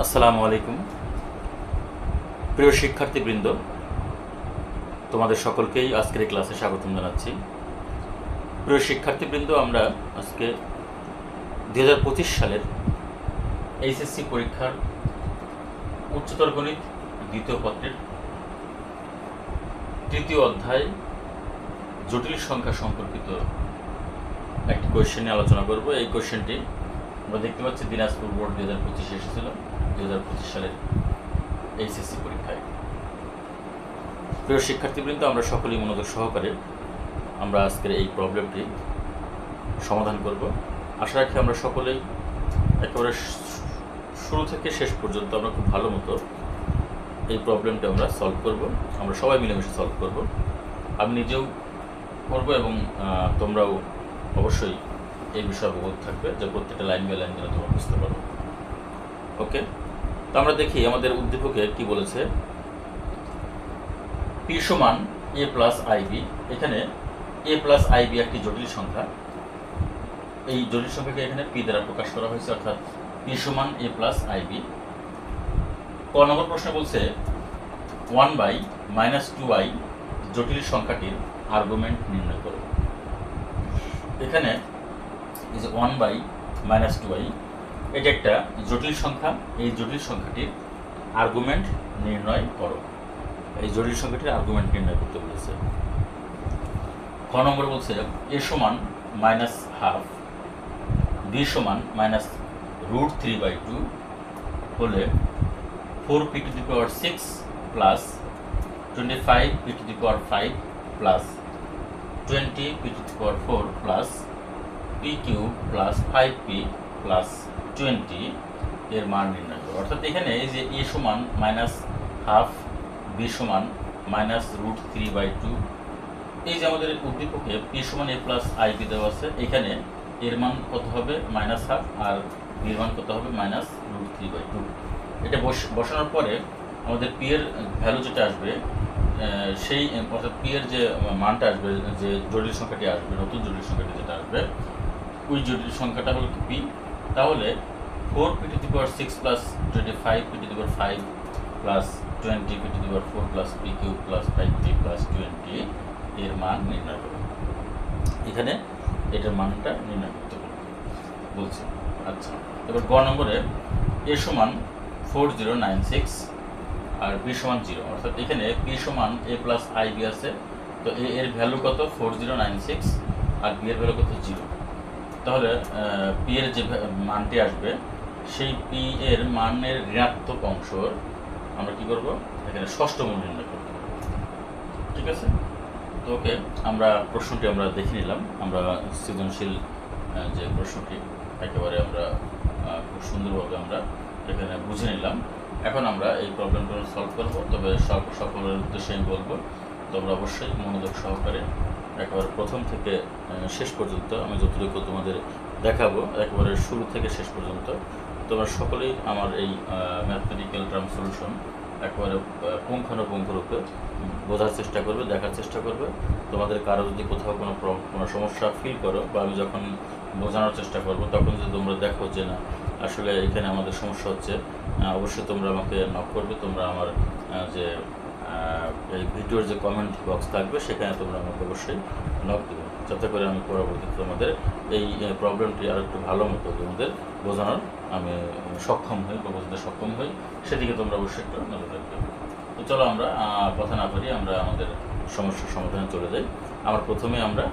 আসসালামু আলাইকুম প্রিয় শিক্ষার্থীবৃন্দ, তোমাদের সকলকেই আজকের এই ক্লাসে স্বাগতম জানাচ্ছি। প্রিয় শিক্ষার্থীবৃন্দ, আমরা আজকে 2025 সালের এইচএসসি পরীক্ষার উচ্চতর গণিত দ্বিতীয় পত্রের তৃতীয় অধ্যায় জটিল সংখ্যা সম্পর্কিত একটি কোয়েশ্চেন নিয়ে আলোচনা করব। এই কোয়েশ্চেনটি আমরা দেখতে পাচ্ছি দিনাজপুর বোর্ড 2025 এসেছিল 2025 সালের এইচএসসি পরীক্ষায়। প্রিয় শিক্ষার্থীবৃন্দ, আমরা সকলেই মনোযোগ সহকারে আমরা আজকের এই প্রবলেমটি সমাধান করব। আশা রাখি আমরা সকলেই একেবারে শুরু থেকে শেষ পর্যন্ত আমরা খুব ভালো মতো এই প্রবলেমটা আমরা সলভ করব। আমরা সবাই মিলেমিশে সলভ করব। আমি নিজেও করব এবং তোমরাও অবশ্যই এই বিষয়ে অবগত থাকবে যে প্রত্যেকটা লাইন বাই লাইন যেন তোমরা বুঝতে পারো। ওকে, তো আমরা দেখি আমাদের উদ্দীপকে কি বলেছে। পি সমান এ প্লাস আইবি। এখানে এ প্লাস আইবি একটি জটিল সংখ্যা। এই জটিল সংখ্যাকে এখানে পি দ্বারা প্রকাশ করা হয়েছে, অর্থাৎ পি সমান এ প্লাস আইবি। ক নম্বর প্রশ্নে বলছে 1/-2i জটিল সংখ্যাটির আর্গুমেন্ট নির্ণয় করো। এখানে এই যে 1/-2i এটা একটা জটিল সংখ্যা। এই জটিল সংখ্যাটির আর্গুমেন্ট নির্ণয় করো। এই জটিল সংখ্যাটির আর্গুমেন্ট নির্ণয় করতে বলেছে। খ নম্বর বলছে এ সমান -12, বি সমান -√3/2 হলে 4p⁻6 plus 25p⁵ plus 20p⁴ plus p³ plus 5p plus 20 এর মান নির্ণয় করো। অর্থাৎ এখানে এই যে এ সমান -12, বি সমান -√3/2, এই যে আমাদের উদ্দীপকে পি সমান এ প্লাস আইবি দেওয়া আছে, এখানে এর মান কত হবে -12 আর বির মান কত হবে -√3/2। এটা বসানোর পরে আমাদের পি এর ভ্যালু যেটা আসবে সেই অর্থাৎ পি এর যে মানটা আসবে, যে জটিল সংখ্যাটি আসবে, নতুন জটিল সংখ্যাটি যেটা আসবে, ওই জটিল সংখ্যাটা হলো পি। তাহলে 4p⁻6 plus 25p⁵ plus 20p⁴ plus p³ plus 5p plus 20 এর মান নির্ণয় করো। এখানে এটার মানটা নির্ণয় করতে বলছে। আচ্ছা, এবার গ নম্বরে এ সমান 4096 আর বি সমান 0, অর্থাৎ এখানে পি সমান এ প্লাস আইবি আছে, তো এর ভ্যালু কত 4096 আর বি এর ভ্যালু কত 0। তাহলে পি এর যে মানটি আসবে সেই পি এর মানের ঋণাত্মক অংশ আমরা কি করব, এখানে ষষ্ঠ মূল নির্ণয় করব। ঠিক আছে, তো ওকে, আমরা প্রশ্নটি আমরা দেখে নিলাম। আমরা সৃজনশীল যে প্রশ্নটি একেবারে আমরা খুব সুন্দরভাবে আমরা এখানে বুঝে নিলাম। এখন আমরা এই প্রবলেমটা সলভ করব। তবে সকলের উদ্দেশ্যে আমি বলবো তোমরা অবশ্যই মনোযোগ সহকারে একেবারে প্রথম থেকে শেষ পর্যন্ত আমি যতটুকু তোমাদের দেখাবো, একেবারে শুরু থেকে শেষ পর্যন্ত তোমরা সকলেই আমার এই ম্যাথমেটিক্যাল টার্ম সলিউশন একেবারে পুঙ্খানুপুঙ্খরূপে বোঝার চেষ্টা করবে, দেখার চেষ্টা করবে। তোমাদের কারো যদি কোথাও কোনো সমস্যা ফিল করো বা আমি যখন বোঝানোর চেষ্টা করব তখন যদি তোমরা দেখো যে না আসলে এখানে আমাদের সমস্যা হচ্ছে, অবশ্যই তোমরা আমাকে নক করবে। তোমরা আমার যে এই ভিডিওর যে কমেন্ট বক্স থাকবে সেখানে তোমরা আমাকে অবশ্যই নক দেবে, যাতে করে আমি পরবর্তীতে তোমাদের এই প্রবলেমটি আর একটু ভালো মতো তোমাদের বোঝানোর আমি সক্ষম হই বা বোঝাতে সক্ষম হই, সেদিকে তোমরা অবশ্যই একটু নজর রাখবে। তো চলো আমরা কথা না পারি, আমরা আমাদের সমস্যার সমাধানে চলে যাই। আমরা প্রথমে আমরা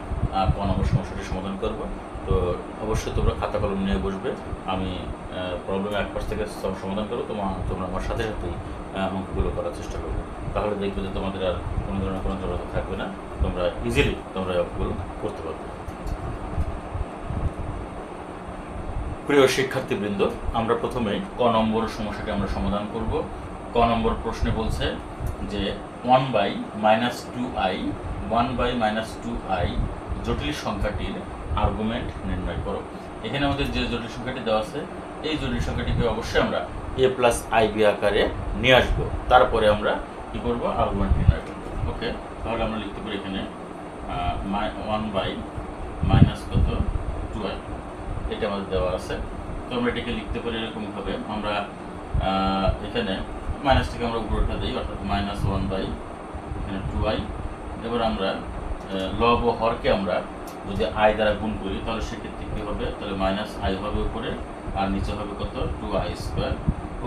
ক নম্বর সমস্যাটি সমাধান করব। তো অবশ্যই তোমরা খাতা কলম নিয়ে বসবে। আমি প্রবলেম এক পাশ থেকে সমাধান করবো, তোমরা আমার সাথে সাথেই অঙ্কগুলো করার চেষ্টা করবে। তাহলে দেখবে যে তোমাদের আর কোনো ধরনের কোনো জড়তা থাকবে না, তোমরা ইজিলি তোমরা অঙ্কগুলো করতে পারবে। প্রিয় শিক্ষার্থীবৃন্দ, আমরা প্রথমে ক নম্বর সমস্যাটি আমরা সমাধান করব। ক নম্বর প্রশ্নে বলছে যে 1/-2i জটিল সংখ্যাটির আর্গুমেন্ট নির্ণয় করো। এখানে আমাদের যে জটিল সংখ্যাটি দেওয়া আছে, এই জটিল সংখ্যাটিকে অবশ্যই আমরা এ প্লাস আইবি আকারে নিয়ে আসবো, তারপরে আমরা কী করবো, আর্গুমেন্ট নির্ণয় করবো। ওকে, তাহলে আমরা লিখতে পারি এখানে 1/-2i এটা আমাদের দেওয়া আছে। তো আমরা এটাকে লিখতে পারি এরকমভাবে। আমরা এখানে মাইনাসটাকে আমরা উপরে দিই, অর্থাৎ -1 এখানে 2i। এবার আমরা লব ও হরকে আমরা যদি i দ্বারা গুণ করি তাহলে সেক্ষেত্রে কী হবে, তাহলে -i হবে উপরে আর নিচে হবে কত 2i²।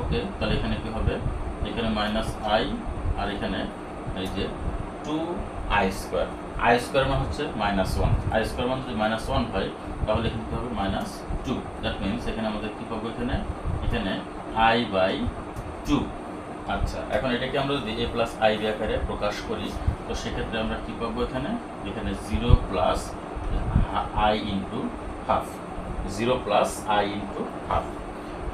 ওকে, তাহলে এখানে কি হবে, এখানে -i আর এখানে এই যে 2i²। i² মানে হচ্ছে -1, i² মানে যদি -1 হয় তাহলে এখানে কী হবে -2। দ্যাট মিনস এখানে আমাদের কী পাবো, এখানে i/2। আচ্ছা, এখন এটাকে আমরা যদি a প্লাস i আকারে প্রকাশ করি তো সেক্ষেত্রে আমরা কী পাবো, এখানে 0 plus i into half, 0 plus i into half.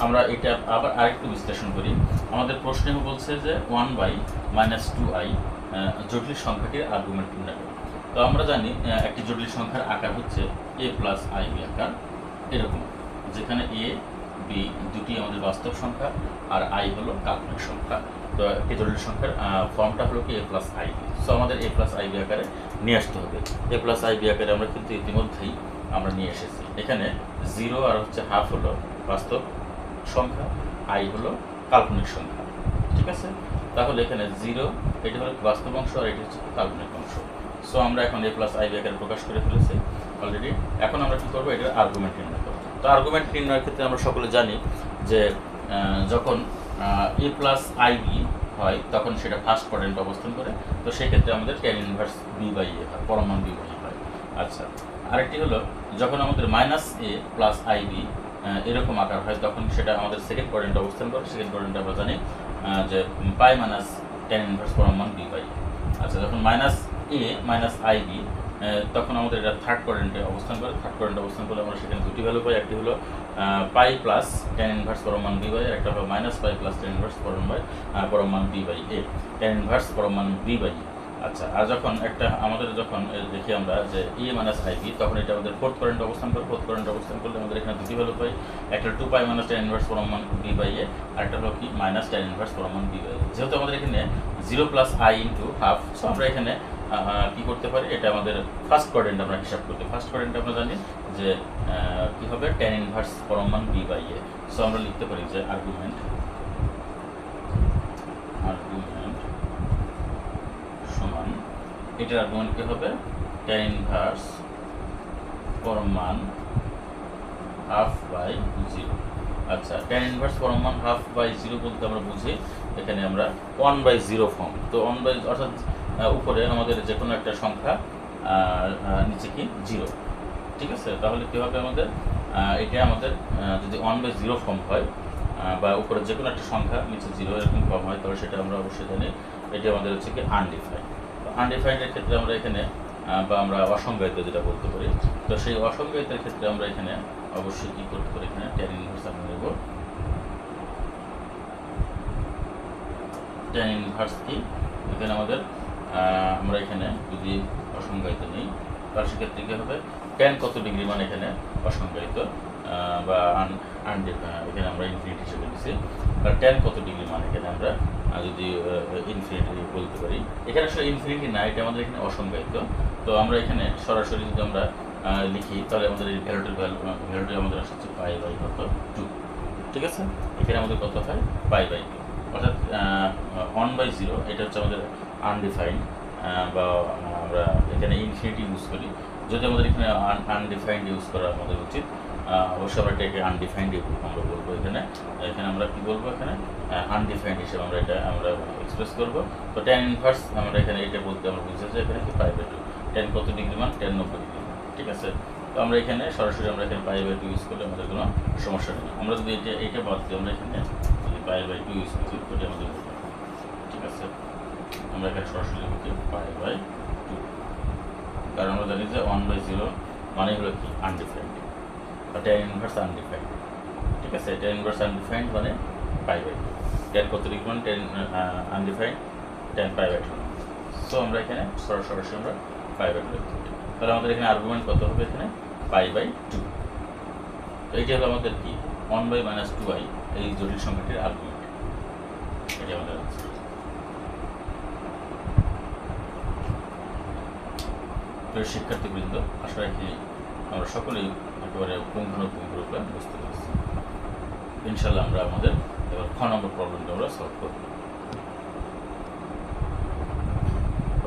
আমরা এটা আবার আরেকটু বিশ্লেষণ করি। আমাদের প্রশ্নে বলছে যে 1/-2i জটিল সংখ্যাটির আর্গুমেন্ট নির্ণয় করো। তো আমরা জানি একটি জটিল সংখ্যার আকার হচ্ছে a প্লাস i আকার, এরকম, যেখানে a b দুটি আমাদের বাস্তব সংখ্যা আর i হলো কাল্পনিক সংখ্যা। তো একটি জটিল সংখ্যার ফর্মটা হলো কি a প্লাস i। সো আমাদের a প্লাস i আকারে নিয়ে আসতে হবে। a প্লাস i আকারে আমরা কিন্তু ইতিমধ্যেই আমরা নিয়ে এসেছি। এখানে 0 আর হচ্ছে হাফ হলো বাস্তব সংখ্যা, i হলো কাল্পনিক সংখ্যা, ঠিক আছে। তাহলে এখানে 0 এটা হলো বাস্তব অংশ আর এটা হচ্ছে কাল্পনিক অংশ। সো আমরা এখন a প্লাস i আকারে প্রকাশ করে ফেলেছি অলরেডি। এখন আমরা কী করবো, এটার আর্গুমেন্ট নির্ণয় করবো। তো আর্গুমেন্ট নির্ণয়ের ক্ষেত্রে আমরা সকলে জানি যে যখন a প্লাস ib হয় তখন সেটা ফার্স্ট কোয়াড্রেন্টে অবস্থান করে। তো সেক্ষেত্রে আমাদের tan ইনভার্স b/a হয়, পরমান b/a হয়। আচ্ছা, আরেকটি হলো যখন আমাদের -a প্লাস ib এরকম আকার হয় তখন সেটা আমাদের সেকেন্ড কোয়াড্রেন্টে অবস্থান করে। সেকেন্ড কোয়াড্রেন্টে আমরা জানি যে পাই মাইনাস tan ইনভার্স পরমান b/a। আচ্ছা, যখন -a ib তখন আমাদের এটা থার্ড কোয়াড্রেন্টে অবস্থান করে। থার্ড কোয়াড্রেন্টে অবস্থান করলে আমরা সেখানে দুটি ভ্যালু পাই, একটি হলো পাই প্লাস tan ইনভার্স পরমান b/a, একটা হলো -পাই প্লাস tan ইনভার্স পরমান b/a, tan ইনভার্স পরমান b/a। আচ্ছা, আর যখন আমাদের যখন দেখি আমরা যে a মাইনাস ib তখন এটা আমাদের ফোর্থ কোয়াড্রেন্টে অবস্থান করে। ফোর্থ কোয়াড্রেন্টে অবস্থান করলে আমাদের এখানে দুটি ভ্যালু পাই, একটা 2পাই মাইনাস tan ইনভার্স পরমান b/a আর একটা হলো কি -tan ইনভার্স পরমান b/a। যেহেতু আমাদের এখানে 0 plus i into half, so আমরা এখানে কি করতে পারি, এটা আমাদের ফার্স্ট কোয়াড্রেন্ট আমরা হিসাব করতে। ফার্স্ট কোয়াড্রেন্টে আমরা জানি যে কি হবে tan ইনভার্স পরমান b/a। সো আমরা লিখতে পারি যে আর্গুমেন্ট সমান, এটার আর্গুমেন্ট কি হবে tan ইনভার্স পরমান ½/0। আচ্ছা, tan ইনভার্স পরমান ½/0 বলতে আমরা বুঝি এখানে আমরা 1/0 ফর্ম। তো অর্থাৎ উপরে আমাদের যে কোনো একটা সংখ্যা নিচে কি 0, ঠিক আছে। তাহলে কী হবে আমাদের এটা আমাদের যদি 1/0 ফর্ম হয় বা উপরে যে কোনো একটা সংখ্যা নিচে 0 এরকম ফর্ম হয় তাহলে সেটা আমরা অবশ্যই জানি এটি আমাদের হচ্ছে কি আনডিফাইন্ড। আনডিফাইন্ডের ক্ষেত্রে আমরা এখানে বা আমরা অসংজ্ঞায়িত যেটা বলতে পারি, তো সেই অসংজ্ঞায়িতের ক্ষেত্রে আমরা এখানে অবশ্যই কী করতে পারি, এখানে tan ইনভার্স আমরা নেব। tan ইনভার্স কি, এখানে আমাদের আমরা এখানে যদি অসংজ্ঞায়িত নিই তাহলে সেক্ষেত্রে কী হবে, tan কত ডিগ্রি মানে এখানে অসংজ্ঞায়িত বা এখানে আমরা ইনফিনিটি হিসেবে নিচ্ছি, আর tan কত ডিগ্রি মানে এখানে আমরা যদি ইনফিনিটি বলতে পারি। এখানে আসলে ইনফিনিটি না, এটা আমাদের এখানে অসংজ্ঞায়িত। তো আমরা এখানে সরাসরি যদি আমরা লিখি তাহলে আমাদের এই ভ্যালুটি আমাদের আসছে π/2, ঠিক আছে। এখানে আমাদের কত হয় π/2, অর্থাৎ 1/0 এটা হচ্ছে আমাদের আনডিফাইন্ড বা আমরা এখানে ইনফিনিটি ইউজ করি। যদি আমাদের এখানে আনডিফাইন্ড ইউজ করা আমাদের উচিত, অবশ্যই আমরা এটাকে আনডিফাইন্ড আমরা বলবো। এখানে আমরা কি বলবো, এখানে আনডিফাইন্ড হিসেবে আমরা এটা এক্সপ্রেস করবো। তো tan ইনভার্স আমরা এখানে এটা বলতে আমরা বুঝেছি এখানে কি π/2, tan কত ডিগ্রি মান, tan 90 ডিগ্রি, ঠিক আছে। তো আমরা এখানে সরাসরি আমরা এখানে π/2 ইউজ করলে আমাদের কোনো সমস্যা নেই। আমরা যদি এটা বাদ দিই, আমরা এখানে যদি π/2 ইউজ করি ওটা আমাদের, ঠিক আছে। আমরা এখানে সরাসরি লিখি π/2, কারণ আমরা জানি যে 1/0 মানে হলো কি আনডিফাইন্ড, tan ইনভার্স আনডিফাইন্ড, ঠিক আছে। tan ইনভার্স আনডিফাইন্ড মানে π/2, tan কত ডিগ্রি মানে tan আনডিফাইন্ড, tan π/2। সো আমরা এখানে সরাসরি আমরা π/2 লিখতে পারি। তাহলে আমাদের এখানে আর্গুমেন্ট কত হবে, এখানে π/2। তো এইটা হলো আমাদের কি 1/-2i এই জটিল সংখ্যাটির আর্গুমেন্ট, এটা আমাদের আছে। প্রিয় শিক্ষার্থীবৃন্দ, আশা রাখি আমরা সকলেই একেবারে পুঙ্খানুপুঙ্খরূপে বুঝতে পেরেছি। ইনশাল্লাহ আমরা আমাদের এবার খ নম্বর প্রবলেমটা আমরা সলভ করব।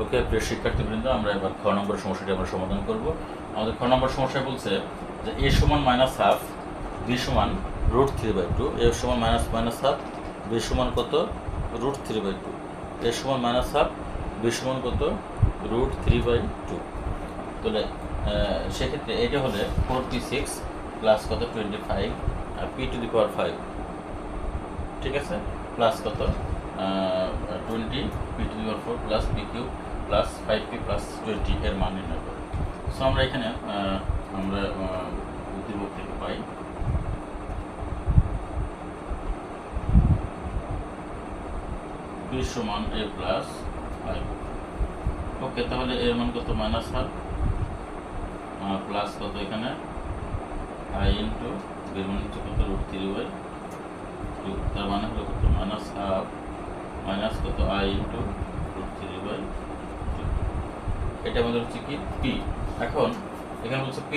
ওকে প্রিয় শিক্ষার্থীবৃন্দ, আমরা এবার খ নম্বর সমস্যাটি আমরা সমাধান করব। আমাদের খ নম্বর সমস্যা বলছে যে a সমান -½ b সমান √3/2, a সমান -½ b সমান কত √3/2, a সমান -½ b সমান কত √3/2। তাহলে সেক্ষেত্রে এটা হলে 4p6 প্লাস কত 25 p⁵, ঠিক আছে, প্লাস কত 20 p⁴ plus p³ plus 5p plus 20 এর মান নির্ণয় করব। সো আমরা এখানে আমরা উদ্দীপক থেকে পাই b সমান a প্লাস 5। ওকে, তাহলে এর মান কত -½ প্লাস কত এখানে i ইন্টু বের মান হচ্ছে কত √3/2, তার মানে হলো কত -½ মাইনাস কত i ইন্টু √3/2, এটা আমাদের হচ্ছে কি p। এখন এখানে বলছে p⁶,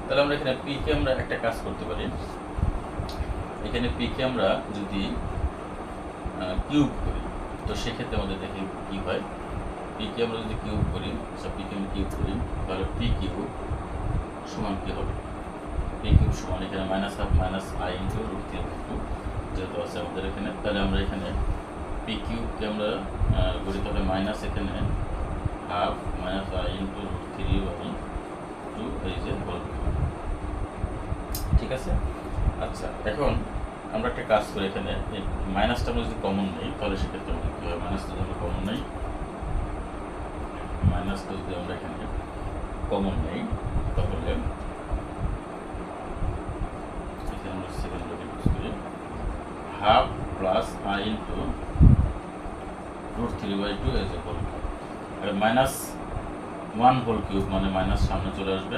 তাহলে আমরা এখানে p কে আমরা একটা কাজ করতে পারি, এখানে p কে আমরা যদি কিউব করি তো সেক্ষেত্রে আমাদের দেখি কি হয়। p কে আমরা যদি কিউব করি, p কে আমি কিউব করি, তাহলে p³ সমান কি হবে, p³ সমান এখানে -½ মাইনাস i ইন্টু √3/2 যেহেতু আছে আমাদের এখানে, তাহলে আমরা এখানে p³ কে আমরা করি, তাহলে মাইনাস এখানে ½ মাইনাস i ইন্টু √3/2 এই যে হোল কিউব, ঠিক আছে। আচ্ছা, এখন আমরা একটা কাজ করি, এখানে এই মাইনাসটা আমরা যদি কমন নেই তাহলে সেক্ষেত্রে আমাদের কী হয়, মাইনাসটা যদি আমরা কমন নেই, মাইনাসটা যদি আমরা এখানে কমন নেই তাহলে এখানে আমরা সেকেন্ড ব্র্যাকেট ইউজ করি, ½ plus i into √3/2 as a whole cube, আর -1 হোল কিউব মানে মাইনাস সামনে চলে আসবে,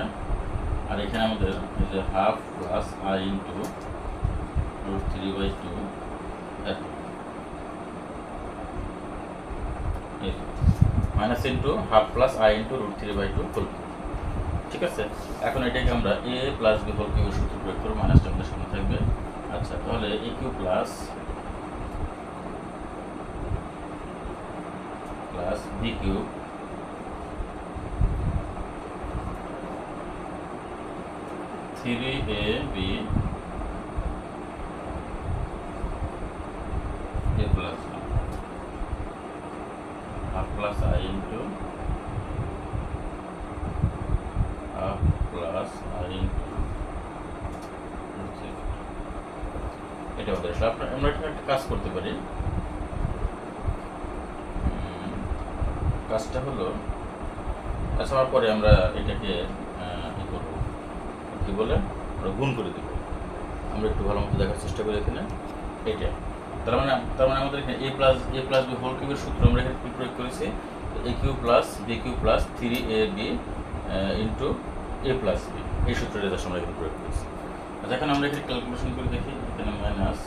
আর এখানে আমাদের এই যে ½ প্লাস i ইন্টু √3/2 এত minus into ½ plus i into √3/2 whole cube, ঠিক আছে। এখন এটাকে আমরা a প্লাস b হোল কিউবের সূত্র প্রয়োগ করব, মাইনাসটা আমাদের সামনে থাকবে। আচ্ছা, তাহলে a³ plus b³ (3ab a plus b) ½ plus i into ½ plus i into √3, এটা আমাদের আসলে আমরা একটা কাজ করতে পারি। কাজটা হলো, আচ্ছা হওয়ার পরে আমরা এটাকে ই করবো, কী বলে আমরা গুণ করে দেবো। আমরা একটু ভালো মতো দেখার চেষ্টা করি এখানে এটা, তার মানে আমাদের এখানে a প্লাস b হোল কিউবের সূত্র আমরা এখানে কী প্রয়োগ করেছি, a³ plus b³ plus 3ab into a plus b, এই সূত্রটা আমরা এখানে প্রয়োগ করেছি। আচ্ছা, এখন আমরা এখানে ক্যালকুলেশন করে দেখি, এখানে মাইনাস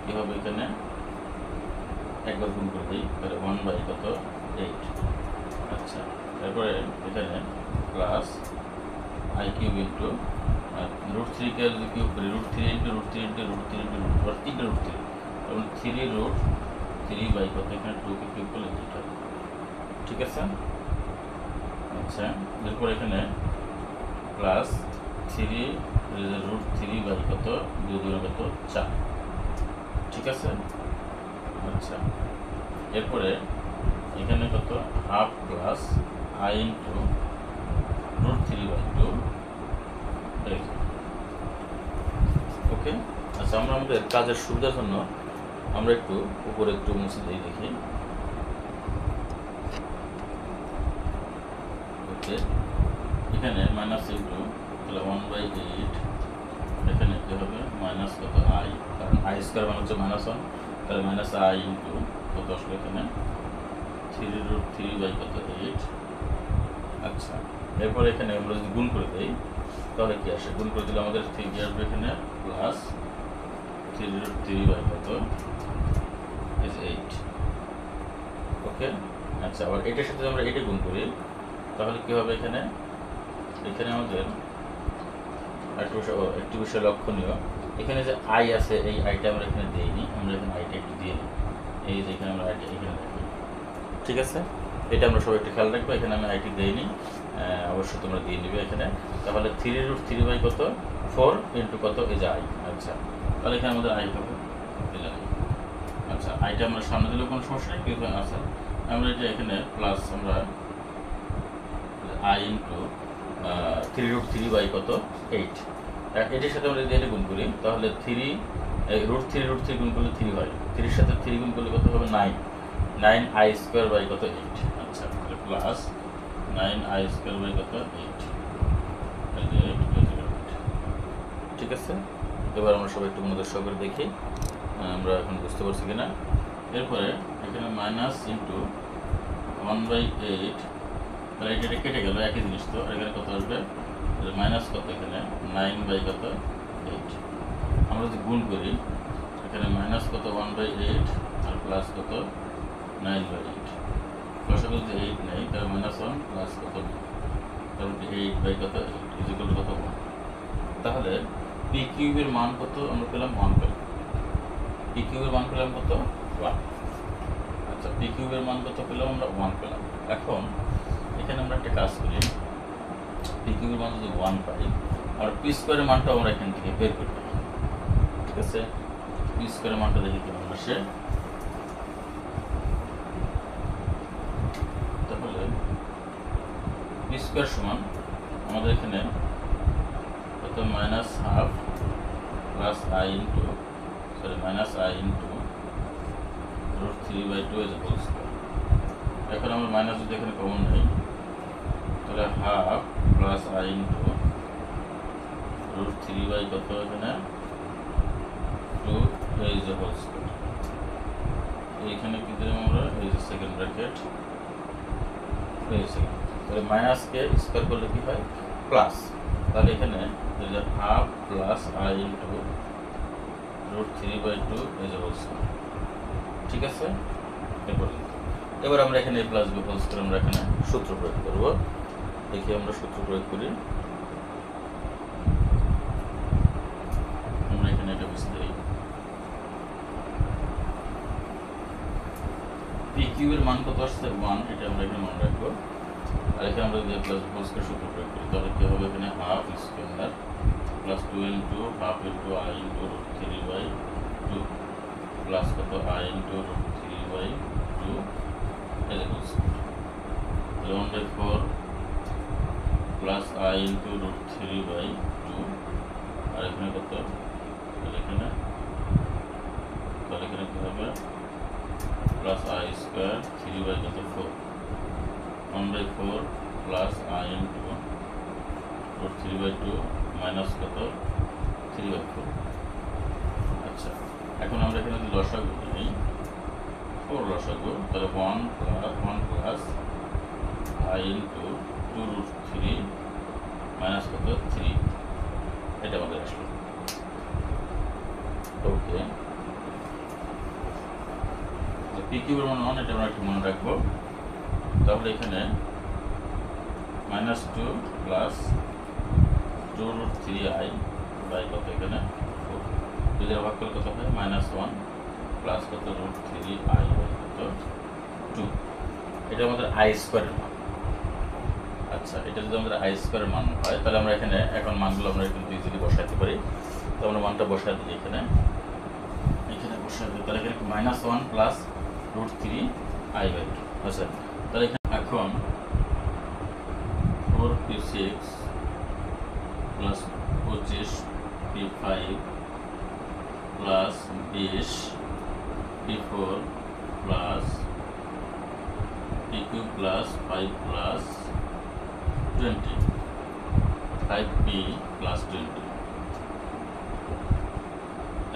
কী হবে, এখানে একবার গুণ করে দিই, তাহলে 1/কত 8। আচ্ছা, তারপরে এখানে প্লাস i³ ইন্টু √3 কে যদি কিউব করি, √3 ইন্টু √3 ইন্টু √3 ইন্টু √3 এবং 3√3/কত, এখানে 2 কে কিউব করলে 2 হবে, ঠিক আছে। আচ্ছা, এরপর এখানে প্লাস 3√3/কত 2 কত 4, ঠিক আছে। আচ্ছা, এরপরে এখানে কত ½ প্লাস i ইন্টু √3/2, ওকে। আচ্ছা, আমরা আমাদের কাজের সুবিধার জন্য আমরা একটু উপরে একটু মুছে দিই, দেখি। ওকে, এখানে মাইনাস ইন্টু তাহলে 1/8, এখানে কী হবে মাইনাস কত i, কারণ i² মানে হচ্ছে -1, তাহলে মাইনাস i ইন্টু কত আসলে এখানে 3√3/কত 8। আচ্ছা, এরপর এখানে আমরা যদি গুণ করে দিই তাহলে কি আসে, গুণ করে দিলে আমাদের ঠিক আসবে এখানে প্লাস 3√3/কত 8, ওকে। আচ্ছা, আবার এটার সাথে আমরা এটা গুণ করি তাহলে কি হবে, এখানে আমাদের একটি বিষয় লক্ষণীয়, এখানে যে আই আছে এই আইটা আমরা এখানে দিইনি, আমরা এখানে আইটা একটু দিয়ে নিই। এই যে এখানে আমরা আইটা এখানে রাখি, ঠিক আছে? এটা আমরা সবাই একটু খেয়াল রাখবো। এখানে আমি আইটি দিইনি, অবশ্যই তোমরা দিয়ে নিবে এখানে। তাহলে 3√3 কত, 4 ইন্টু কত, এই যে আই। আচ্ছা, তাহলে এখানে আমাদের আই হবে দিলাম। আচ্ছা, আইটা আমরা সামনে দিলে কোনো সমস্যা নেই, কিন্তু আচ্ছা আমরা এটা এখানে প্লাস আমরা আই ইন্টু 3√3 কত, 8। এটির সাথে আমরা যদি এটা গুণ করি তাহলে √3 গুণ করলে 3 হয়, 3-এর সাথে 3 গুণ করলে কত হবে, 9। 9i² কত, 8। আচ্ছা, তাহলে প্লাস 9i² কত, 8। ঠিক আছে? এবার আমরা সবাই একটু মনোযোগ সহকারে দেখি আমরা এখন বুঝতে পারছি কিনা। এরপরে এখানে মাইনাস ইন্টু 1/8, তাহলে এটা কেটে গেল, একই জিনিস তো। এখানে কত আসবে, মাইনাস কত, এখানে 9/কত, 8। আমরা যদি গুণ করি এখানে মাইনাস কত, 1/8 আর প্লাস কত, 9/8। লসাগু যদি 8 নেই তাহলে -1 প্লাস কত, তাহলে 8/কত, 8 ইকুয়াল টু কত, 1। তাহলে পি কিউবের মান কত আমরা পেলাম, 1 পেলাম। পি কিউবের মান পেলাম কত, 1। আচ্ছা, পি কিউবের মান কত পেলাম আমরা, 1 পেলাম। এখন এখানে আমরা একটা কাজ করি, পি কিউবের মান যদি 1 পাই, আর পি স্কোয়ারের মানটা আমরা এখান থেকে বের করি, ঠিক আছে? পি স্কোয়ারের মানটা দেখি কেমন আসে। তাহলে পি স্কোয়ার সমান আমাদের এখানে কত, -12 plus I into √3/2 as whole square. এখন আমরা মাইনাস যদি এখানে কমন নেই তাহলে হাফ প্লাস আই ইন্টু √3 কত, এখানে 2 এজ হোল স্কোয়ার। এইখানে কি দিলাম আমরা, এই যে সেকেন্ড ব্র্যাকেট, এই সেকেন্ড। তাহলে মাইনাসকে স্কোয়ার করলে কি হয়, প্লাস। তাহলে এখানে half plus I into √3/2 as whole square, ঠিক আছে? এ পর্যন্ত। এবার আমরা এখানে a plus b whole square আমরা এখানে সূত্র প্রয়োগ করব। দেখি আমরা সূত্র প্রয়োগ করি। আমরা এখানে এটা বুঝতে পারি, পি কিউবের মান কত আসছে, 1। এটা আমরা এখানে মনে রাখবো। আর এখানে আমরা যদি a plus b whole square সূত্র প্রয়োগ করি তাহলে কি হবে, এখানে half square plus 2 into half into i into √3/2 plus কত, i into √3/2 as whole square. 1/4 plus I into √3/2 আর এখানে কত, এখানে তাহলে এখানে কি হবে, প্লাস আই স্কোয়ার 3/কত, 4। 1/4 প্লাস আই ইন্টু √3/2 মাইনাস কত, 3/4। আচ্ছা, এখন আমরা এখানে যদি লসাগু নিই, 4 লসাগু, তাহলে 1 প্লাস আই ইন্টু 2√3 মাইনাস কত, 3। এটা আমাদের আসলো। ওকে, পি কিউবের মান 1, এটা আমরা একটু মনে রাখবো। তাহলে এখানে -2 প্লাস 2√3i বাই কত, এখানে 4। যদি ভাগ করলে কত হয়, -1 প্লাস কত, √3i বাই কত, 2। এটা আমাদের আই স্কোয়ারের মান। আচ্ছা, এটা যদি আমাদের আই স্কোয়ারের মান হয় তাহলে আমরা এখানে এখন মানগুলো আমরা কিন্তু ইজিলি বসাইতে পারি। তো আমরা মানটা বসাই দিই এখানে বসাই দিই। তাহলে এখানে -1 প্লাস √3i/2। আচ্ছা, তাহলে এখানে এখন 4p6 plus 25p5 plus 20p4 plus p3 plus 5 plus 20 5p plus 20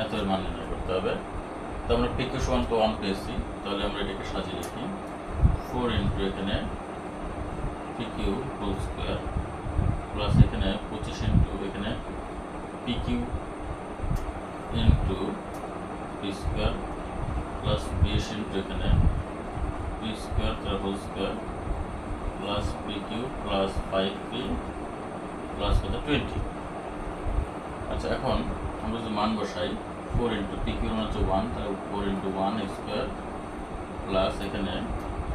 এত এর মান নির্ণয় করতে হবে। তো আমরা p q সমান তো 1 পেয়েছি, তাহলে আমরা এটাকে সাজিয়ে লিখি 4 ইন্টু এখানে pq হোল স্কোয়ার প্লাস এখানে 25 ইন্টু এখানে pq into p square plus 20 into এখানে p স্কোয়ার তার whole square plus pq plus 5p plus কত, 20। আচ্ছা, এখন আমরা যদি মান বসাই 4 ইন্টু পি কিউ হচ্ছে 1, তাহলে 4 ইন্টু 1 স্কোয়ার প্লাস এখানে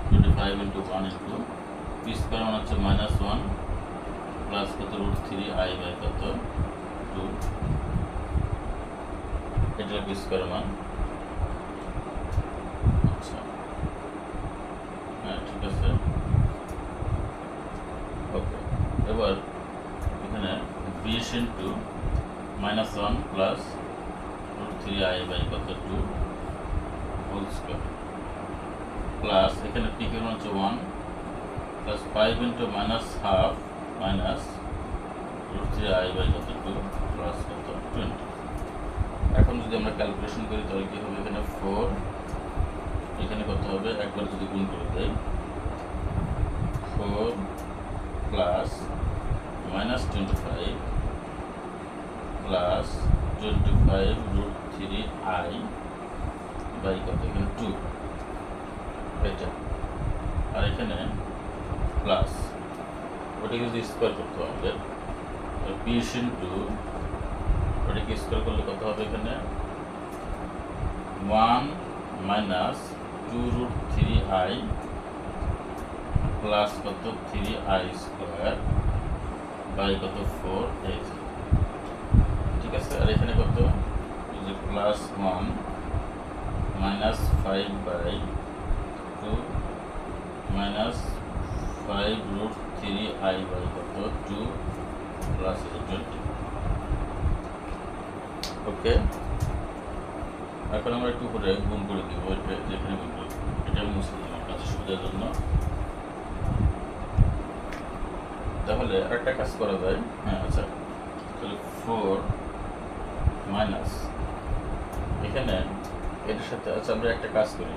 25 ইন্টু 1 ইন্টু পি স্কোয়ার মানে হচ্ছে -1 প্লাস কত √3i বাই কত 2, এটা পি স্কোয়ার মান। আচ্ছা হ্যাঁ ঠিক আছে, ওকে। এবার এখানে 20 ইন্টু -1 প্লাস √3i বাই কত 2 হোল স্কোয়ার প্লাস এখানে পি কিউ হচ্ছে 1 plus 5 into -1/2 minus √3i by কত 2 প্লাস কত 20। এখন যদি আমরা ক্যালকুলেশন করি তাহলে কি হবে, এখানে 4 এখানে কত হবে, একবার যদি গুণ করে দেই 4 প্লাস -25 প্লাস 25 √3i বাই কত এখানে 2, এটা আর এখানে প্লাস ওটাকে যদি স্কোয়ার করতে হবে আমাদের 20 ইন্টু ওটাকে স্কোয়ার করলে কত হবে, এখানে 1 মাইনাস 2√3i প্লাস কত 3i স্কোয়ার বাই কত 4, এই ঠিক আছে। আর এখানে কত যে plus 1 minus 5 by 2 minus 5√3i by কত 2 প্লাস 20, ওকে। এখন আমরা একটু করে গুণ করে দিব, এটা যেখানে গুণ করে এটা মুছে দিই আমার কাছে সুবিধার জন্য। তাহলে আরেকটা কাজ করা যায়, হ্যাঁ আচ্ছা, তাহলে 4 মাইনাস এখানে এটার সাথে, আচ্ছা আমরা একটা কাজ করি,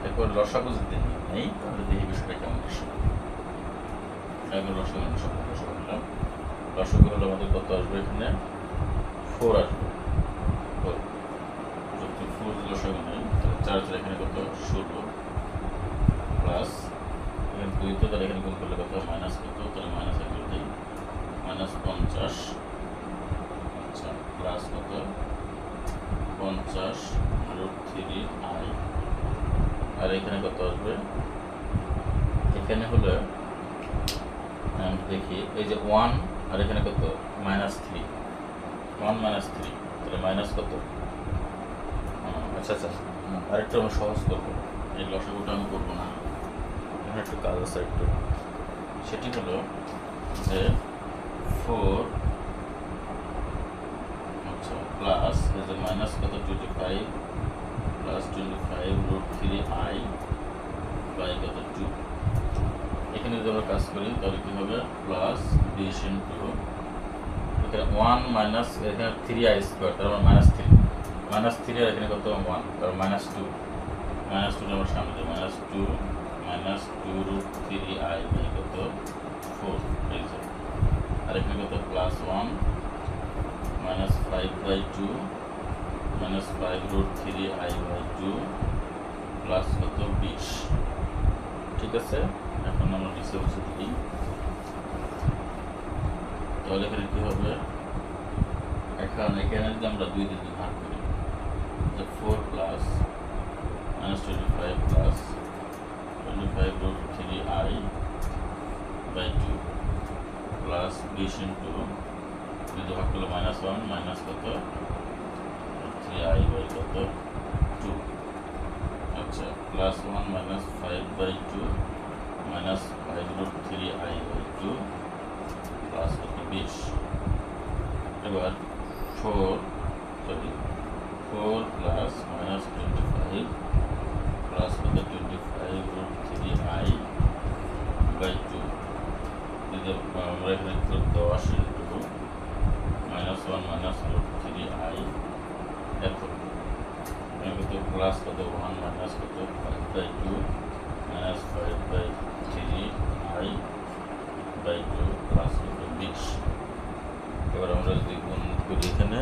একবার লসাগু যদি নেই তাহলে দেখি বিষয়টা কেমন আসে। একবার লসাগু হলো আমাদের কত আসবে, এখানে 4 আসবে, 4 লসাগু নেই তাহলে 4 এখানে কত 16 প্লাস এখানে 2 তো, তাহলে এখানে গুণ করলে কত মাইনাস কত, তাহলে মাইনাস একবার দিই -50, আচ্ছা প্লাস কত 50√3i আর এখানে কত আসবে, এখানে হলো দেখি এই যে 1 আর এখানে কত -3, 1 -3 তাহলে মাইনাস কত, আচ্ছা আচ্ছা আরেকটু আমরা সহজ করবো, এই লসাগুটা আমি করবো না, এখানে একটু কাজ আছে একটু, সেটি হলো যে 4 আচ্ছা প্লাস এই যে মাইনাস কত 25 প্লাস 25√3i বাই কত 2, এখানে যদি আমরা কাজ করি তাহলে কি হবে, প্লাস 20 ইন্টু এখানে 1 মাইনাস এখানে 3i স্কোয়ার, তার মানে -3 আর এখানে কত 1, তার -2 আমরা সামনে দিই -2 -2√3i বাই কত 4, এই যে আর এখানে কত প্লাস 1 -5/2 -5√3i বাই 2 প্লাস কত 20, ঠিক আছে। এখন আমরা নিচে বসে দিই, তাহলে এখানে কি হবে, এখন এখানে যদি আমরা 2 দিয়ে ভাগ করি, যে 4 plus -25 plus 25√3i by 2 plus 20 into 2 ভাগ করলে -1 মাইনাস কত 3i বাই কত 2, আচ্ছা plus 1 minus 5/2 minus 5√3i by 2 plus কত 20। এবার 4 প্লাস -25 প্লাস কত 25√3i বাই 2, আমরা এখানে 10 ইন্টু -1 মাইনাস √3i এত কত প্লাস কত 1 মাইনাস কত 5/2 মাইনাস 5/3i বাই 2 প্লাস কত 20। এবার আমরা যদি গুণ করি এখানে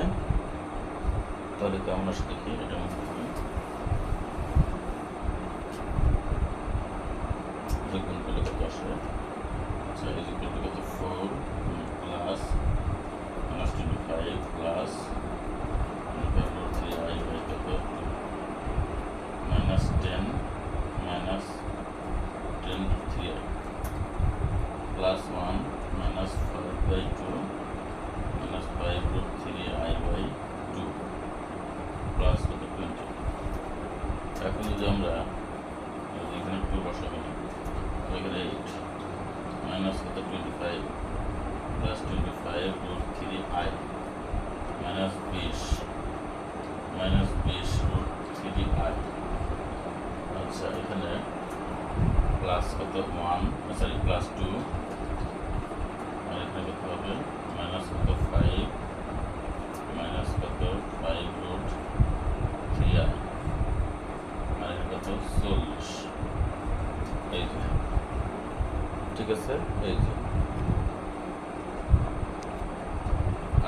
তাহলে কেমন আসে দেখি, এটা গুণ করলে কত আসে, আচ্ছা এই যে কত 4 প্লাস -25 প্লাস 3i by কত minus 10 minus 10 root 3i plus 1 minus 5 by 2 minus 5 root 3i by 2 plus কত 20। এখন যদি আমরা এখানে 2 বসাবো, এখানে 8 minus কত 25 plus 25 root 3i minus 20 root 3i। আচ্ছা এখানে প্লাস কত 1 সরি প্লাস 2 আর এখানে কত হবে মাইনাস কত 5 মাইনাস কত 5 root 3i আর এখানে কত 40। এই যে ঠিক আছে, এই যে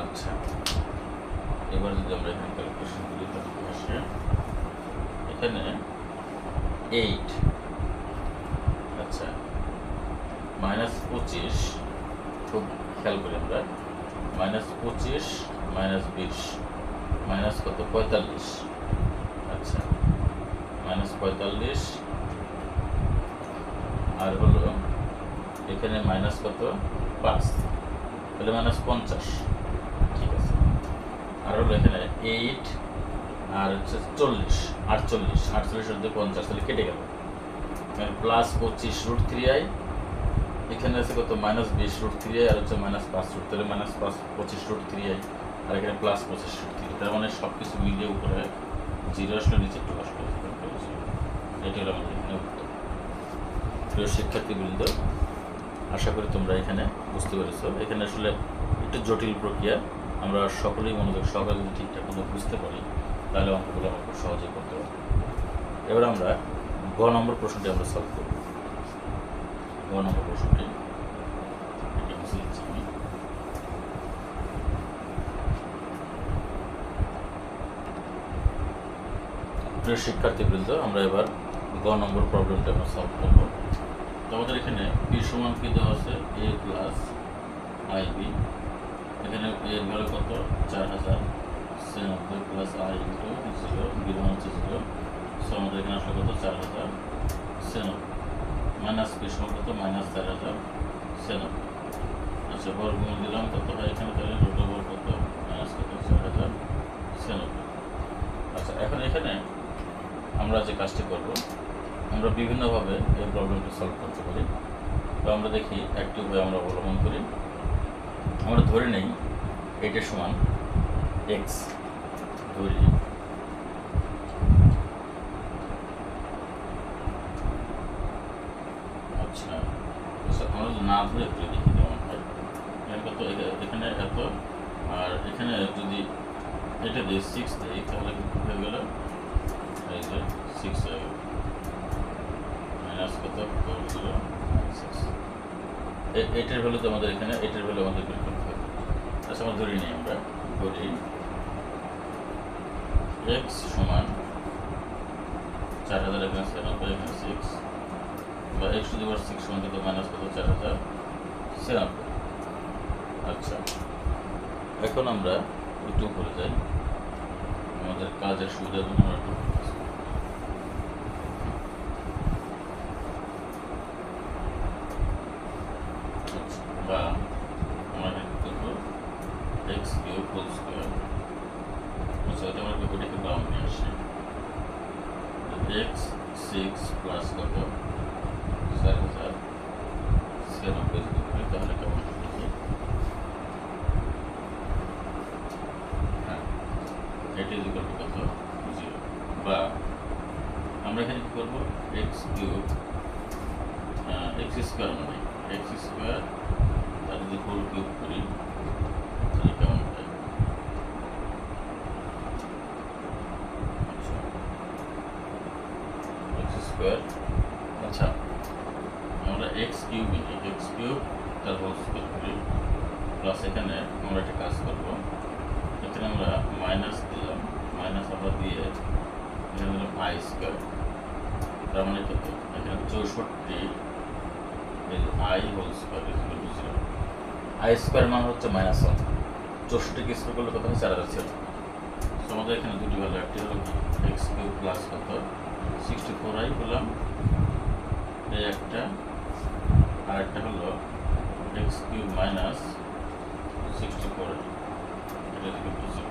আচ্ছা এবার যদি আমরা এখানে ক্যালকুলেশন করি তাহলে আসে এখানে 8 আচ্ছা মাইনাস 25 খুব খেয়াল করি আমরা মাইনাস 25 মাইনাস 20 মাইনাস কত 45। আচ্ছা মাইনাস 45 আর হলো এখানে মাইনাস কত 5 তাহলে মাইনাস 50। ঠিক আছে আর হলো এখানে 8 আর হচ্ছে 40 48 48 মধ্যে 50 তাহলে কেটে গেল প্লাস 25 root 3i এখানে আছে কত মাইনাস 20 root 3i আর হচ্ছে মাইনাস 5 root তাহলে মাইনাস 25 root 3i আর এখানে প্লাস 25 root 3 তার মানে সব কিছু মিলিয়ে উপরে 0 আসলে নিচে 2 আসলে এটা হলো আমাদের এখানে উত্তর। প্রিয় শিক্ষার্থীবৃন্দ আশা করি তোমরা এখানে বুঝতে পেরেছো। এখানে আসলে একটু জটিল প্রক্রিয়া, আমরা সকলেই মনোযোগ সহকারে যদি ঠিকঠাক মতো বুঝতে পারি তাহলে অঙ্কগুলো আমরা খুব সহজেই করতে পারবো। এবার আমরা গ নম্বর প্রশ্নটি আমরা সলভ করব। গ নম্বর প্রশ্নটি প্রিয় শিক্ষার্থীবৃন্দ আমরা এবার গ নম্বর প্রবলেমটা আমরা সলভ করবো। তো আমাদের এখানে পি সমান কি দেওয়া আছে a প্লাস আই বি, এখানে এর ভ্যালু কত 4096 প্লাস আই ইন্টু 0 বি মান হচ্ছে 0। সো আমাদের এখানে আসলে কত 4096 মাইনাস পি সমান কত মাইনাস 4096। আচ্ছা বর্গমূল দিলাম কত হয় এখানে তাহলে রুট ওভার কত মাইনাস কত 4096। আচ্ছা এখন এখানে আমরা যে কাজটি করব আমরা বিভিন্নভাবে এই প্রবলেমটি সলভ করতে পারি। তো আমরা দেখি একটি উপায় আমরা অবলম্বন করি। আমরা ধরে নেই এটা সমান এক্স ধরি, আচ্ছা আমরা যদি না ধরে একটু দেখি কেমন হয়। এখানে কত এখানে এত আর এখানে যদি এটা দিয়ে 6 দিই তাহলে কিন্তু হয়ে গেল এই যে 6 হয়ে গেল মাইনাস কত 406। এটার ভ্যালু তো আমাদের এখানে এটার ভ্যালু আমাদের বের করতে হবে। আচ্ছা আমরা ধরে নিই আমরা ধরি এক্স সমান 4000 এখানে 96 এখানে 6 বা এক্স টু দি পাওয়ার 6 সমান কত মাইনাস কত 4096। আচ্ছা এখন আমরা একটু উপরে যাই, আমাদের কাজের সুবিধার জন্য আমরা একটু বা আমরা করব এক্স কিউব হোল স্কোয়ার। আচ্ছা এটা আমরা ওটাকে ডাউন নিয়ে আসি এক্স 6 প্লাস কত 4096 তাহলে কেমন হবে? হ্যাঁ এটি ইকুয়াল টু কত 0 বা আমরা এখানে কি করব এক্স কিউব এক্স স্কোয়ার মানে এক্স স্কোয়ার তার যদি হোল কিউব করি তাহলে কেমন হয়? আচ্ছা এক্স স্কোয়ার আচ্ছা আমরা এক্স কিউব নিই এক্স কিউব তার হোল স্কোয়ার করি প্লাস এখানে আমরা একটা কাজ করব এখানে আমরা মাইনাস দিলাম মাইনাস আবার দিয়ে এখানে দিলাম আই স্কোয়ার তার মানে কত এখানে 64 I whole square equal to 0। I square মান হচ্ছে -1 64 কে স্কোয়ার করলে কত হয় 4000। আমাদের এখানে দুটি ভ্যালু, একটি হলো কি এক্স কিউব প্লাস কত 64i বললাম এই একটা, আর একটা হলো এক্স কিউব মাইনাস 64i, এটা ইকুয়াল টু 0।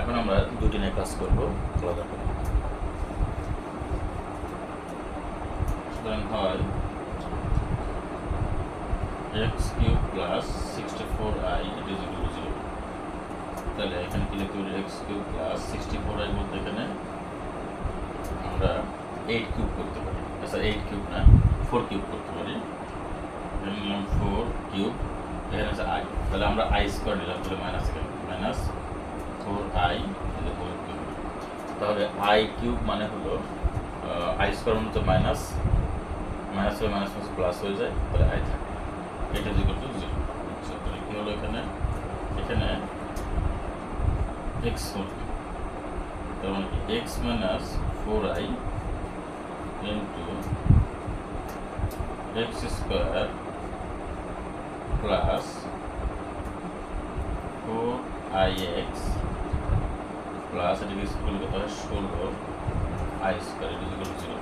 এখন আমরা দুটি নিয়ে কাজ করবো আলাদা করে। সুতরাং হয় x cube plus 64i it is equal to 0। তাহলে এখানে কি লিখতে পারি এক্স কিউব প্লাস 64i বলতে এখানে আমরা 8 কিউব করতে পারি, আচ্ছা 8 কিউব না 4 কিউব করতে পারি। এখানে নিলাম 4 কিউব, এখানে আছে i, তাহলে আমরা i স্কোয়ার নিলাম, তাহলে মাইনাস এখানে মাইনাস 4i হোল কিউব। তাহলে i কিউব মানে হলো i স্কোয়ার মানে তো মাইনাস মাইনাস হয়ে মাইনাস মাইনাস প্লাস হয়ে যায়, তাহলে i থাকে, এটা ইজ ইকুয়াল টু 0। আচ্ছা তাহলে কি হলো এখানে এখানে x হোল কিউব, তার মানে কি x minus 4i into x square plus 4ix plus এটাকে স্কোয়ার করতে হয় 16i square it is equal to 0,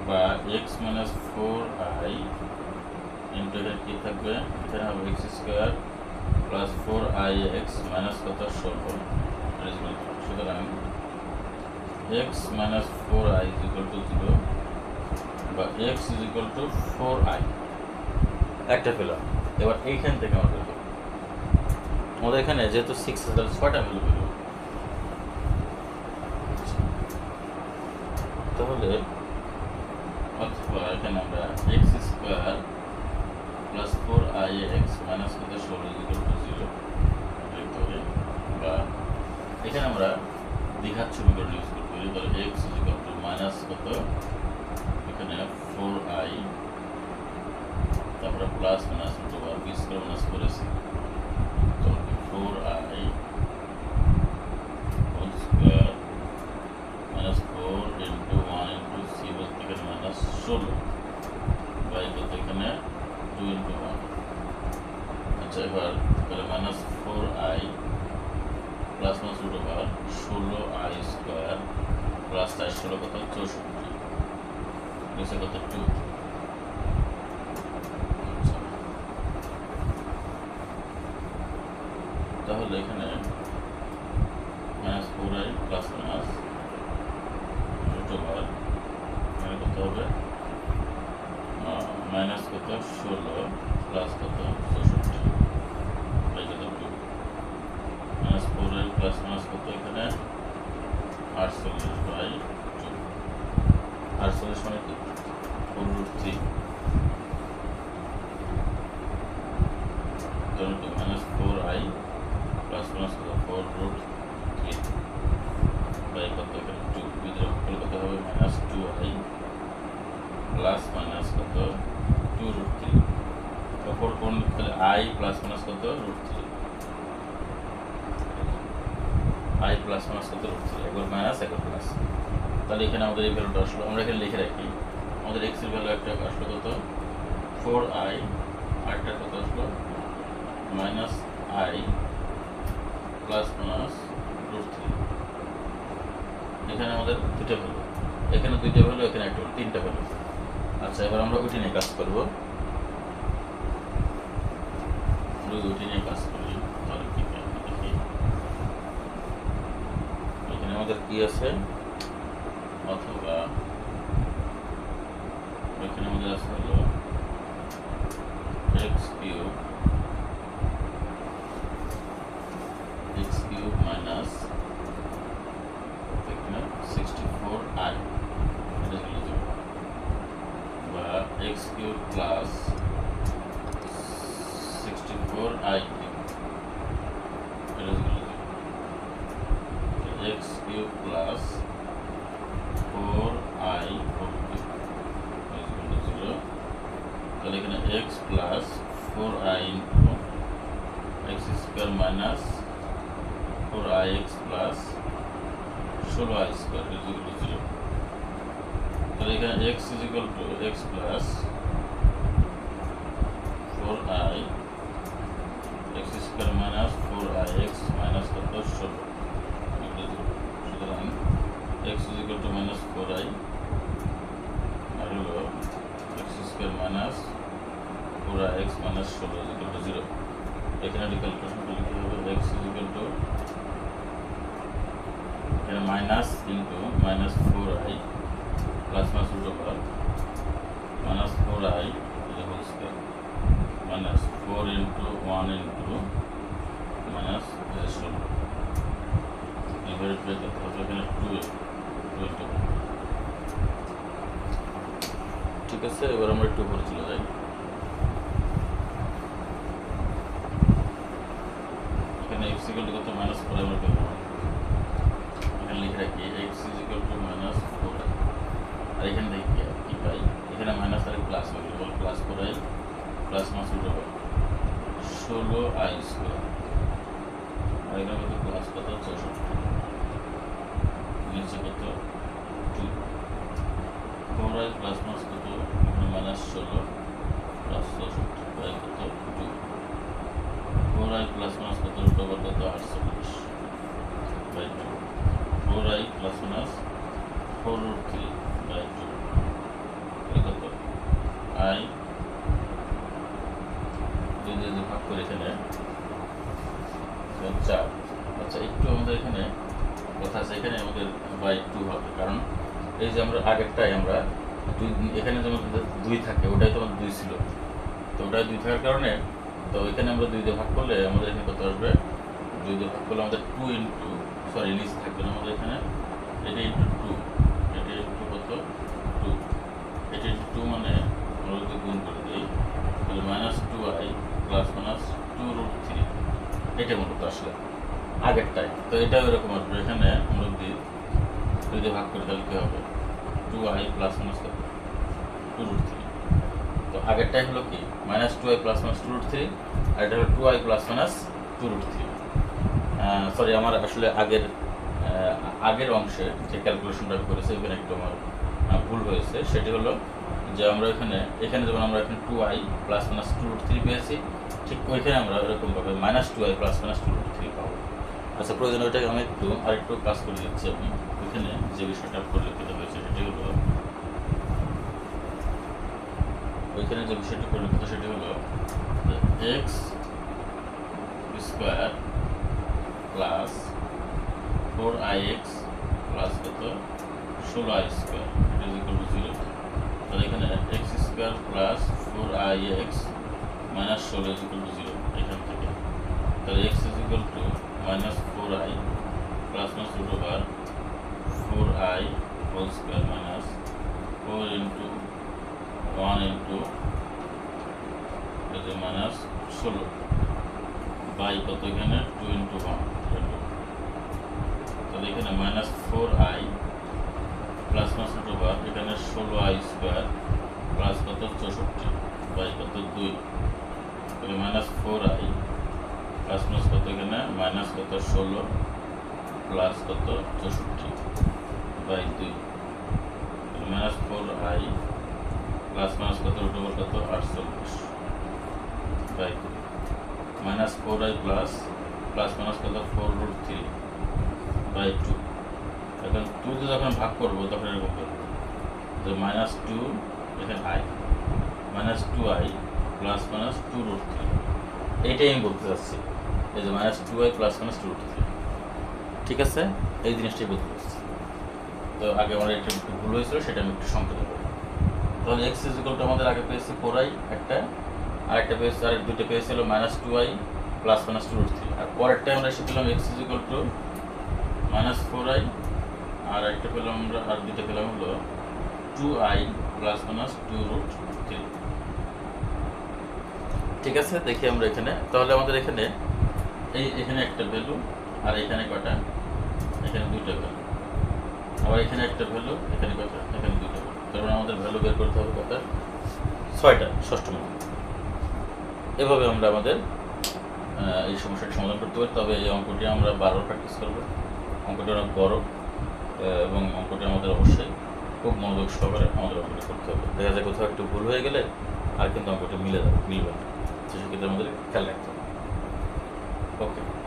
বা x মাইনাস 4i ইন্টু এখানে কি থাকবে এখানে হবে x square plus 4ix minus কত 16 ইট ইজ ইকুয়াল টু। সুতরাং x minus 4i is equal to 0 বা x is equal two 4i একটা পেলাম। এবার এইখান থেকে আমরা বের করব, আমাদের এখানে যেহেতু 6 আছে তাহলে 6টা ভ্যালু বের হবে। তাহলে অথবা এখানে আমরা x square plus 4ix minus কত 16 ইজ ইকুয়াল টু 0 লিখতে হবে, বা এখানে আমরা দ্বিঘাত সমীকরণ ইউজ করতে পারি। তাহলে x is equal to minus কত এখানে 4i তারপরে প্লাস মাইনাস অথবা বি স্কোয়ার মাইনাস 4ac, তো 4i whole square minus 4 into 1 into c বলতে এখানে মাইনাস 16 বাই কত এখানে 2 ইন্টু 1। আচ্ছা এবার তাহলে minus 4i plus minus root over 16i square plus 16 কত 64 নিচে কত 2। তাহলে এখানে minus 4i plus minus root over এখানে কত হবে মাইনাস কত 16 প্লাস কত 64 বাই কত 2 মাইনাস 4i প্লাস মাইনাস কত এখানে 48 বাই 2, 48 মানে কি 4√3 মাইনাস 4i প্লাস মাইনাস কত 4√3 বাই কত এখানে 2, বিদ্রোহ করলে কত হবে মাইনাস 2i প্লাস মাইনাস কত 2√3, তারপর কোন তাহলে i প্লাস মাইনাস কত √3, i প্লাস মাইনাস কত √3, একবার মাইনাস একবার প্লাস। তাহলে এখানে আমাদের এই ভ্যালুটা আসলো, আমরা এখানে লিখে রাখি আমাদের x এর ভ্যালু একটা আসলো কত 4i, আরেকটা কত আসলো মাইনাস i প্লাস মাইনাস √3। এখানে আমাদের দুটো ভ্যালু, এখানে দুইটা ভ্যালু, এখানে একটা ভ্যালু, তিনটা ভ্যালু। আচ্ছা এবার আমরা ওইটি নিয়ে কাজ করবো, ওইটি নিয়ে কাজ করি। তাহলে কি দেখি এখানে আমাদের কি আছে, অথবা এখানে আমাদের আছে হলো x কিউব মাইনাস এখানে 64i এটা হলো 0, বা x cube plus 64i cube এটা হলো 0, x cube plus 4i whole cube is equal to 0। তাহলে এখানে x plus 4i into x square minus 4ix plus 16i square is equal to 0। তাহলে এখানে x is equal to x plus 4i x square minus 4ax minus কত 16, সুতরাং x is equal to minus 4i আর হলো x square minus 4ax minus 16 is equal to 0। এখানে calculation করলে কি হবে, এক্স ইজ ইকুয়াল টু এখানে minus into minus 4i plus minus root over minus 4i whole square minus 4 into 1 into minus 16 এবারে করতে হবে এখানে 2 ইন্টু, ঠিক আছে। এবার আমরা একটু উপরে চলে যাই, এখানে x ইকুয়াল টু কত মাইনাস 4 আমরা পেলাম, এখানে লিখে রাখি x is equal to minus 4i আর এখানে দেখি কি পাই, এখানে মাইনাস আর প্লাস হবে বল plus 4i plus minus root over 16i square আর এখানে কত প্লাস কত 64 নিচে কত 2 4i প্লাস মাইনাস কত মাইনাস 16 প্লাস 64 বাই কত 2 4i প্লাস মাইনাস কত রুট ওভার কত 48 by 2 4i plus minus 4 root 3 by 2 কত i যদি ভাগ করে এখানে 4। আচ্ছা একটু আমাদের এখানে কথা আছে, এখানে আমাদের বাই 2 হবে, কারণ এই যে আমরা আগেরটাই আমরা এখানে যেমন 2 থাকে ওটাই তো আমাদের 2 ছিল, তো ওটাই 2 থাকার কারণে তো এখানে আমরা 2 দিয়ে ভাগ করলে আমাদের এখানে কত আসবে, 2 দিয়ে ভাগ করলে আমাদের 2 ইন্টু সরি নিচে থাকবে না আমাদের এখানে এটা ইন্টু 2, এটা ইন্টু কত 2, এটা ইন্টু 2 মানে আমরা যদি গুণ করে দিই তাহলে minus 2i plus minus 2 root 3 এটা মূলত আসলে আগেরটাই, তো এটাও এরকম আসবে। এখানে আমরা যদি 2 দিয়ে ভাগ করি তাহলে কী হবে 2i প্লাস মাইনাস 2 রুট 3, তো আগেরটাই হলো কি minus 2i plus minus 2 root 3 আর এটা হলো 2i plus minus 2 root 3। Sorry আমার আসলে আগের অংশে যে ক্যালকুলেশনটা করেছে ওখানে একটু আমার ভুল হয়েছে, সেটি হলো যে আমরা এখানে যেমন আমরা এখানে 2i প্লাস মাইনাস 2 রুট 3 পেয়েছি, ঠিক ওইখানে আমরা এরকমভাবে minus 2i plus minus 2 root 3 পাবো। আচ্ছা প্রয়োজন ওইটাকে আমি আরেকটু কাজ করে দিচ্ছি, আমি ওইখানে যে বিষয়টা পরিলক্ষিত হয়েছে সেটি হলো ওইখানে যে বিষয়টি পরিলক্ষিত সেটি হলো x square plus 4ix plus কত 16i square it is equal to 0। তাহলে এখানে x square plus 4ix minus 16 is equal to 0 এখান থেকে, তাহলে x is equal to minus 4i plus minus root over 4i whole square minus 4 into 1 into minus 16 by কত এখানে 2 into 1, তাহলে এখানে minus 4i plus minus root over এখানে 16i square plus কত 64 by কত 2, তাহলে মাইনাস 4i প্লাস মাইনাস কত এখানে মাইনাস কত 16 প্লাস কত 64 বাই 2, তাহলে মাইনাস 4i প্লাস মাইনাস কত রুট ওভার কত 48 by 2 minus 4i plus minus কত 4 রুট 3 বাই 2। এখন 2 দিয়ে যখন ভাগ করবো তখন এরকম করবো যে মাইনাস 2 এখানে i minus 2i plus minus 2 root 3, এইটাই আমি বলতে চাচ্ছি, এই যে minus 2i plus minus 2 root 3, ঠিক আছে এই জিনিসটাই বলতে চাচ্ছি। তো আগে আমার এটা একটু ভুল হয়েছিল সেটা আমি একটু সংক্ষেপে বলবো। তাহলে এক্স ইজ ইকুয়াল টু আমাদের আগে পেয়েছি 4i একটা, আরেকটা পেয়েছি আর দুটো পেয়েছিল minus 2i plus minus 2 root 3, আর পরেরটা আমরা এসে পেলাম x is equal to minus 4i আর একটা পেলাম আমরা আর দুটো পেলাম হলো 2i প্লাস মাইনাস 2 রুট 3, ঠিক আছে। দেখি আমরা এখানে তাহলে আমাদের এখানে এখানে একটা ভ্যালু আর এখানে কটা, এখানে দুইটা ভ্যালু, আবার এখানে একটা ভ্যালু এখানে কটা, এখানে দুইটা ভ্যালু, তারপরে আমাদের ভ্যালু বের করতে হবে কটা 6টা ষষ্ঠ মান। এভাবে আমরা আমাদের এই সমস্যাটি সমাধান করতে পারি। তবে এই অঙ্কটি আমরা 12 প্র্যাকটিস করবো, অঙ্কটি অনেক বড় এবং অঙ্কটি আমাদের অবশ্যই খুব মনোযোগ সহকারে আমাদের অঙ্কটি করতে হবে। দেখা যায় কোথাও একটু ভুল হয়ে গেলে আর কিন্তু অঙ্কটি মিলবে না, সেক্ষেত্রে আমাদের খেয়াল রাখতে হবে। ওকে।